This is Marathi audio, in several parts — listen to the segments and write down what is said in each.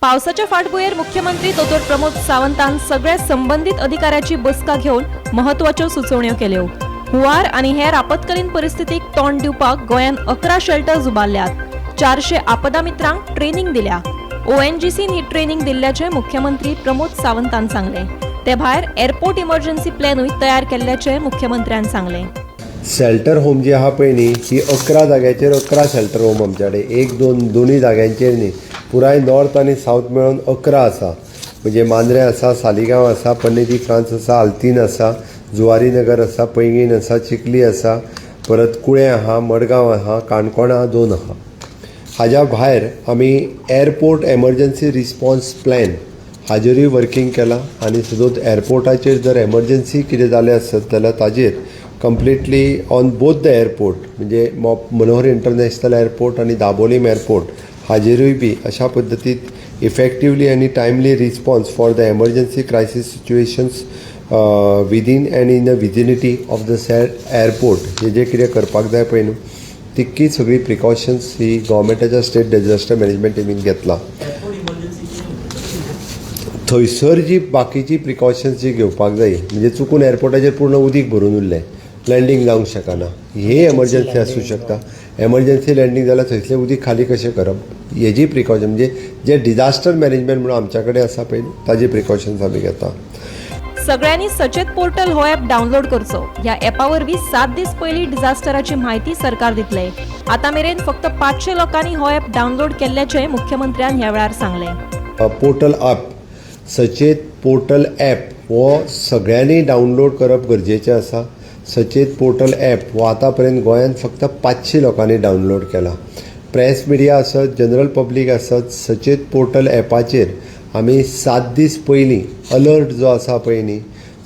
पावसाच्या फाटभुंयेर मुख्यमंत्री दोतोर प्रमोद सावंतान सगळ्या संबंधित अधिकाऱ्याची बसका घेवन महत्वाच्यो सुचोवण्यो केल्यो। हुंवार आनी हेर आपतकालीन परिस्थितीक तोंड दिवपाक गोंयांत 11 शेल्टर्स उबारल्यात। 400 आपदा मित्रांक ट्रेनिंग दिल्या। ONGCन ही ट्रेनिंग दिल्ल्याचे मुख्यमंत्री प्रमोद सावंतान सांगले। ते भायर एअरपोर्ट इमर्जन्सी प्लॅनूय तयार केल्ल्याचे मुख्यमंत्र्यान सांगले। शेल्टर होम जी आहा पळय न्ही ती 11 जाग्याचेर 11 शेल्टर होम आमचे कडेन, एक दोन्ही जाग्यांचेर न्ही, पुराय नॉर्थ आनी साउथ मेळून 11 आसा। म्हणजे मांद्रे आसा, सालिगांव आसा, पन्नेदी फ्रांस आसा, आल्तीन आसा, जुवारी नगर आसा, पैंगीण आसा, चिखली आसा, परत कुळें आहा, मडगांव आहा, काणकोणा 2 आहा। हाज्या भायर आमी एअरपोर्ट एमर्जन्सी रिस्पॉन्स प्लॅन हाजेरूय वर्किंग केलां आनी सदोत एअरपोर्टाचेर जर एमर्जन्सी कितें जालें आसत जाल्यार ताजेर completely on both the airport म्हणजे मनोहर इंटरनॅशनल एअरपोर्ट आनी दाबोलीम एअरपोर्ट हाजेरूय बी अशा पद्दतीत इफेक्टिवली आनी timely response for the emergency crisis situations within and in the vicinity of the airport हे कितें करपाक जाय पळय न्हू तितकी सगळी प्रिकॉशन्स ही गव्हर्मेंटाच्या स्टेट डिझास्टर मॅनेजमेंट टिमीन घेतला। थंयसर जी बाकीची प्रिकॉशन्स जी घेवपाक जाय म्हणजे चुकून एअरपोर्टाचेर पूर्ण उदीक भरून उरलें, लँडींग जावंक शकना, हे एमर्जन्सी आसूं शकता। एमर्जन्सी लँडींग जाल्यार थंयसलें उदीक खाली कशें करप हेजी प्रिकॉशन म्हणजे जे डिझास्टर मॅनेजमेंट म्हणून आमच्या कडेन आसा पळय ताजी प्रिकॉशन्स आमी घेता। सगळ्यांनी सचेत पोर्टल हो ॲप डावनलोड करचो। ह्या ॲपावरवीं 7 दीस पयलीं डिझास्टराची म्हायती सरकार दितले। आतां मेरेन फक्त 500 लोकांनी हो ॲप डावनलोड केल्ल्याचे मुख्यमंत्र्यान ह्या वेळार सांगले। पोर्टल ॲप सचेत पोर्टल ॲप हो सगळ्यांनी डावनलोड करप गरजेचें आसा। सचेत पोर्टल ॲप हो आतां पर्यंत गोंयांत फक्त 500 लोकांनी डावनलोड केला। प्रेस मिडिया आसत, जनरल पब्लीक आसत, सचेत पोर्टल ॲपाचेर आमी 7 दीस पयलीं अलर्ट जो आसा पळय न्ही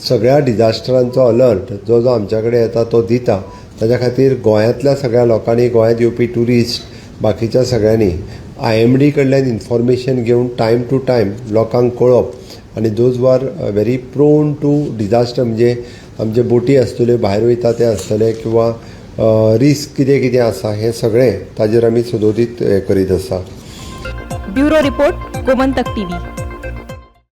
सगळ्या डिझास्टरांचो अलर्ट जो जो आमच्या कडेन येता तो दिता। ताच्या खातीर गोंयांतल्या सगळ्या लोकांनी, गोंयांत येवपी ट्युरिस्ट बाकीच्या सगळ्यांनी IMD कडल्यान इन्फॉर्मेशन घेवन टायम टू टायम लोकांक कळप आनी those are very prone to disaster म्हणजे आमचे बोटी आसतल्यो भायर वयता ते आसतले किंवा रिस्क कितें कितें आसा हें सगळें ताजेर आमी सदोदीत हें करीत आसा। Bureau report Gomantak TV।